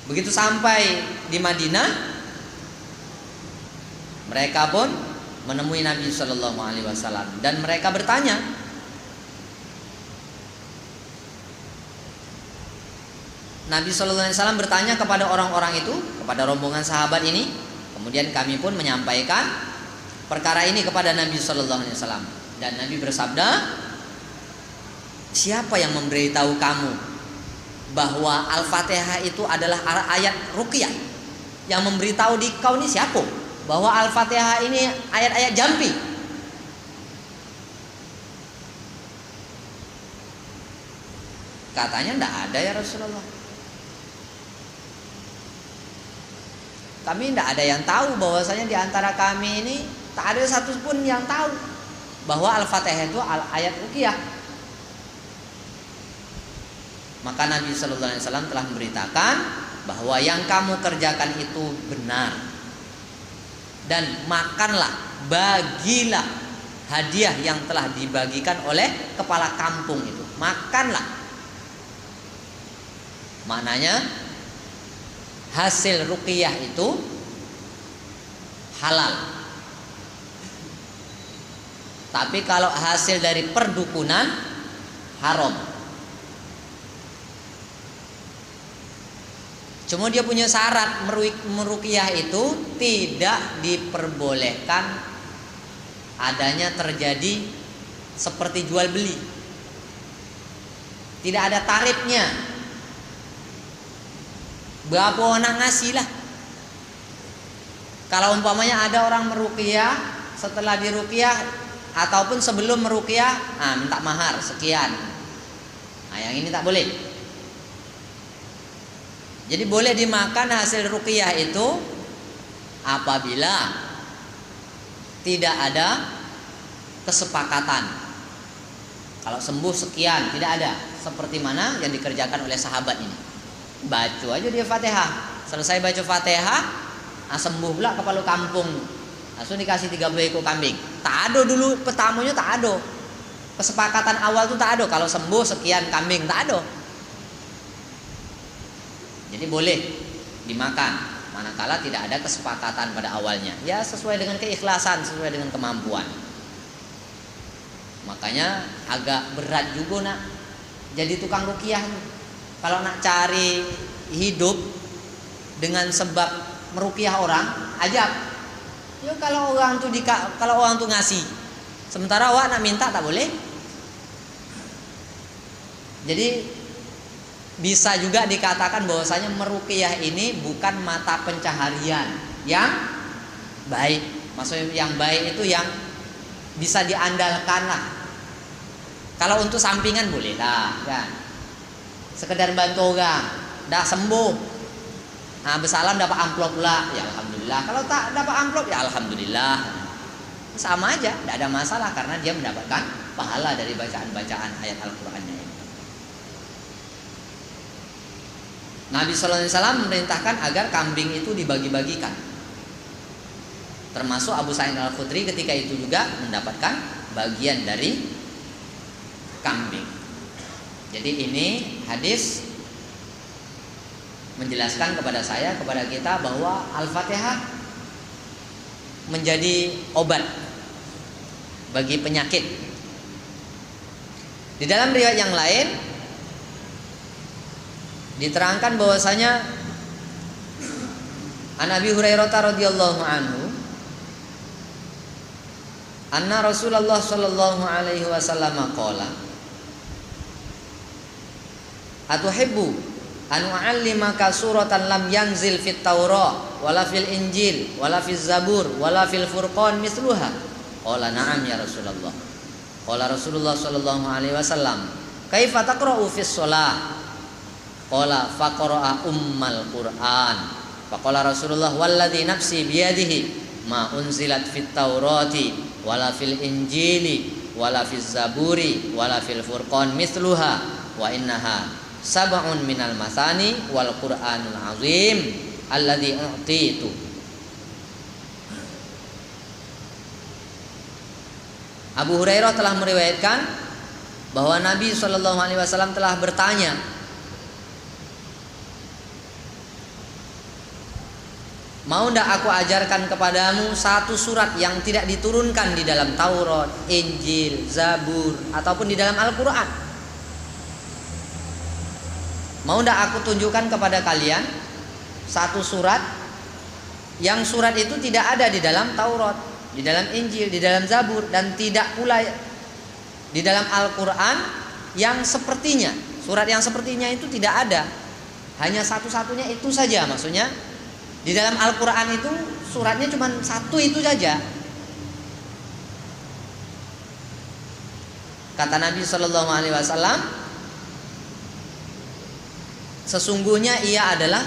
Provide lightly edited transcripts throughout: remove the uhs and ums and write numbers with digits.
Begitu sampai di Madinah, mereka pun menemui Nabi Shallallahu Alaihi Wasallam dan mereka bertanya, Nabi Shallallahu Alaihi Wasallam bertanya kepada orang-orang itu, kepada rombongan sahabat ini. Kemudian kami pun menyampaikan perkara ini kepada Nabi Shallallahu Alaihi Wasallam. Dan Nabi bersabda, siapa yang memberitahu kamu bahwa Al-Fatihah itu adalah ayat ruqyah? Yang memberitahu di kau ini siapa? Bahwa Al-Fatihah ini ayat-ayat jampi. Katanya tidak ada ya Rasulullah. Kami tidak ada yang tahu, bahwasanya di antara kami ini tak ada satu pun yang tahu bahwa Al-Fatihah itu ayat ruqyah. Maka Nabi Sallallahu Alaihi Wasallam telah memberitakan bahwa yang kamu kerjakan itu benar. Dan makanlah, bagilah hadiah yang telah dibagikan oleh kepala kampung itu. Makanlah. Maknanya hasil ruqyah itu halal. Tapi kalau hasil dari perdukunan haram. Cuma dia punya syarat, meruqyah itu tidak diperbolehkan adanya terjadi seperti jual beli. Tidak ada tarifnya. Berapa orang ngasih lah. Kalau umpamanya ada orang meruqyah, setelah diruqyah ataupun sebelum meruqyah, minta mahar sekian. Nah, yang ini tak boleh. Jadi boleh dimakan hasil ruqyah itu apabila tidak ada kesepakatan. Kalau sembuh sekian, tidak ada. Seperti mana yang dikerjakan oleh sahabat ini. Baca aja dia Fatihah. Selesai baca Fatihah, sembuh pula kepala kampung. Langsung dikasih 30 ekor kambing. Tak ada dulu pertamanya, tak ada. Kesepakatan awal itu tak ada. Kalau sembuh sekian kambing, tak ada. Jadi boleh dimakan manakala tidak ada kesepakatan pada awalnya. Ya sesuai dengan keikhlasan, sesuai dengan kemampuan. Makanya agak berat juga nak jadi tukang ruqyah. Kalau nak cari hidup dengan sebab meruqyah orang, ajab. Ya kalau orang tuh ngasih, sementara awak nak minta tak boleh. Jadi bisa juga dikatakan bahwasanya meruqyah ini bukan mata pencaharian yang baik. Maksudnya yang baik itu yang bisa diandalkan lah. Kalau untuk sampingan boleh lah kan. Sekedar bantu orang, dah sembuh. Bersalam dapat amplop pula, ya alhamdulillah. Kalau tak dapat amplop ya alhamdulillah. Sama aja, tidak ada masalah karena dia mendapatkan pahala dari bacaan-bacaan ayat Al-Qur'annya ini. Nabi Sallallahu Alaihi Wasallam memerintahkan agar kambing itu dibagi-bagikan. Termasuk Abu Sa'id Al-Khudri ketika itu juga mendapatkan bagian dari kambing. Jadi ini hadis menjelaskan kepada saya, kepada kita bahwa Al-Fatihah menjadi obat bagi penyakit. Di dalam riwayat yang lain diterangkan bahwasanya An Abi Hurairah radhiyallahu anhu anna Rasulullah sallallahu alaihi wasallam qala atuhibbu an u'allimaka suratan lam yanzil fit Taurah wala fil Injil wala fil Zabur wala fil Furqan mithluha qala na'am ya Rasulullah qala Rasulullah sallallahu alaihi wasallam kaifa taqra'u fis shalah qala faqra'a ummal Qur'an faqala Rasulullah walladzi nafsi biyadihi ma unzilat fit Taurati wala fil Injili wala fiz Zaburi wala fil Furqan mithluha wa innaha sab'un minal masani wal Qur'anul azim alladzi u'titu. Abu Hurairah telah meriwayatkan bahwa Nabi Shallallahu Alaihi Wasallam telah bertanya Mau ndak aku ajarkan kepadamu satu surat yang tidak diturunkan di dalam Taurat, Injil, Zabur, ataupun di dalam Al-Quran? Mau ndak aku tunjukkan kepada kalian satu surat yang surat itu tidak ada di dalam Taurat, di dalam Injil, di dalam Zabur, dan tidak pula di dalam Al-Quran yang sepertinya. Surat yang sepertinya itu tidak ada. Hanya satu-satunya itu saja. Maksudnya di dalam Al-Quran itu suratnya cuma satu itu saja. Kata Nabi SAW, sesungguhnya ia adalah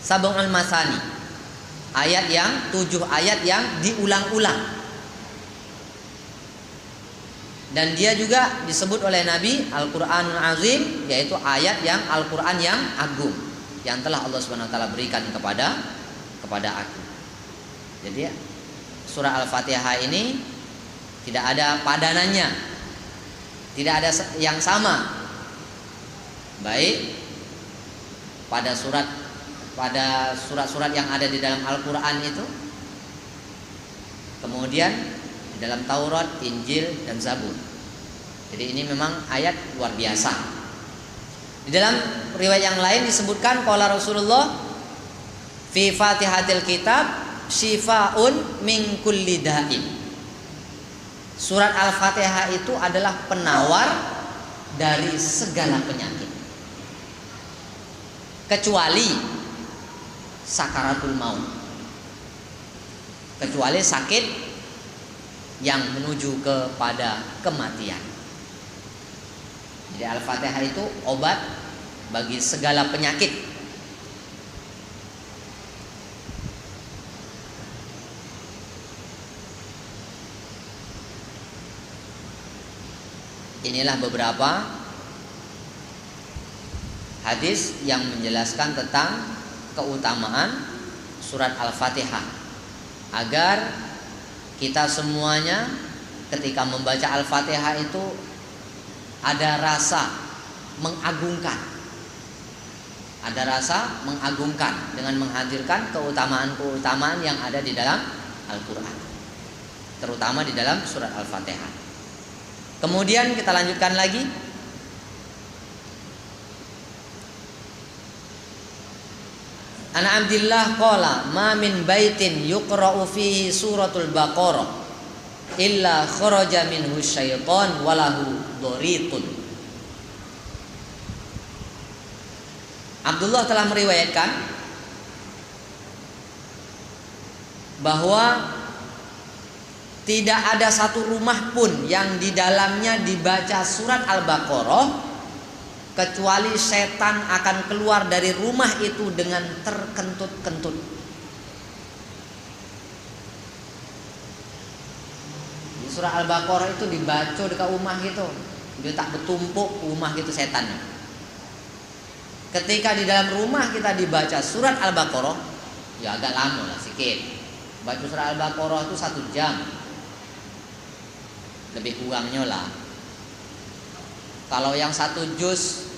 sab'ul masani, ayat yang 7 ayat yang diulang-ulang. Dan dia juga disebut oleh Nabi Al-Quranul Azim, yaitu ayat yang Al-Quran yang agung, yang telah Allah Subhanahu wa taala berikan kepada aku. Jadi surah Al-Fatihah ini tidak ada padanannya, tidak ada yang sama, baik pada surat-surat yang ada di dalam Al-Quran itu, kemudian di dalam Taurat, Injil, dan Zabur. Jadi ini memang ayat luar biasa. Di dalam riwayat yang lain disebutkan qala Rasulullah fi Fatihatil Kitab syifaun min kulli da'in. Surat Al-Fatihah itu adalah penawar dari segala penyakit, kecuali sakaratul maut, kecuali sakit yang menuju kepada kematian. Jadi Al-Fatihah itu obat bagi segala penyakit. Inilah beberapa hadis yang menjelaskan tentang keutamaan surat Al-Fatihah, agar kita semuanya ketika membaca Al-Fatihah itu ada rasa mengagungkan, dengan menghadirkan keutamaan-keutamaan yang ada di dalam Al-Quran, terutama di dalam surat Al-Fatihah. Kemudian kita lanjutkan lagi. An Abdillah qala ma min baitin yuqra'u fihi suratul Baqarah illa kharaja minhu syaitan walahu doritun. Abdullah telah meriwayatkan bahwa tidak ada satu rumah pun yang di dalamnya dibaca surat Al-Baqarah kecuali setan akan keluar dari rumah itu dengan terkentut-kentut. Di surah Al-Baqarah itu dibaca dekat rumah gitu, dia tak bertumpuk rumah gitu setannya. Ketika di dalam rumah kita dibaca surat Al-Baqarah, ya agak lama lah sikit. Baca surat Al-Baqarah itu 1 jam, lebih kurangnya lah. Kalau yang 1 juz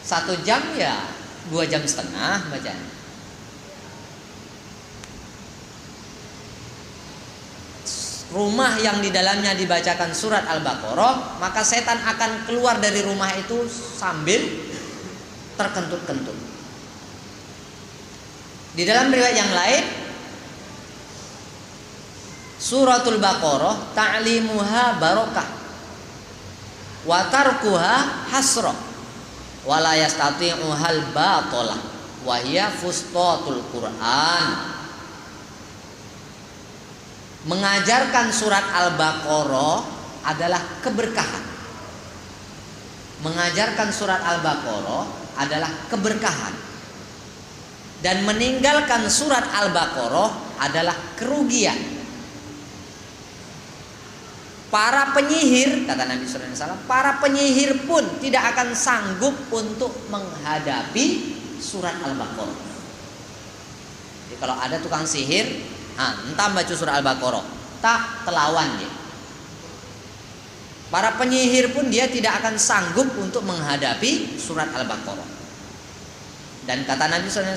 1 jam ya 2,5 jam bacanya. Rumah yang di dalamnya dibacakan surat Al-Baqarah, maka setan akan keluar dari rumah itu sambil terkentut-kentut. Di dalam riwayat yang lain, suratul Baqarah ta'limuha barokah wa tarkuha hasrah wa la yastati'u hal batalah wa hiya fustatul Quran. Mengajarkan surat Al-Baqarah adalah keberkahan. Mengajarkan surat Al-Baqarah adalah keberkahan. Dan meninggalkan surat Al-Baqarah adalah kerugian. Para penyihir, kata Nabi SAW, para penyihir pun tidak akan sanggup untuk menghadapi surat Al-Baqarah. Jadi kalau ada tukang sihir, entah baca surah Al-Baqarah, tak telawan dia. Para penyihir pun dia tidak akan sanggup untuk menghadapi surat Al-Baqarah. Dan kata Nabi SAW,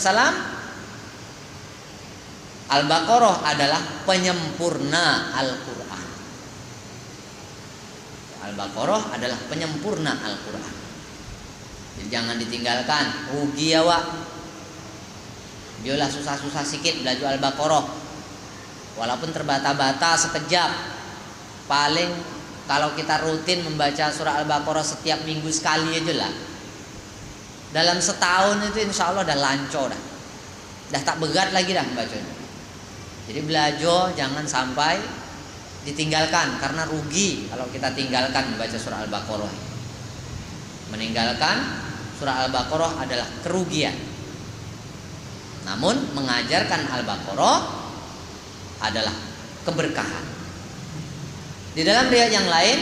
Al-Baqarah adalah penyempurna Al-Quran. Al-Baqarah adalah penyempurna Al-Quran. Jadi jangan ditinggalkan. Rugi ya Wak. Biolah susah-susah sikit belajar Al-Baqarah. Walaupun terbata-bata sekejap. Paling kalau kita rutin membaca surah Al-Baqarah setiap minggu sekali aja lah. Dalam setahun itu insya Allah dah lancar dah. Dah tak berat lagi dah membacanya. Jadi belajar jangan sampai ditinggalkan, karena rugi kalau kita tinggalkan membaca surah Al-Baqarah. Meninggalkan surah Al-Baqarah adalah kerugian. Namun mengajarkan Al-Baqarah adalah keberkahan. Di dalam riwayat yang lain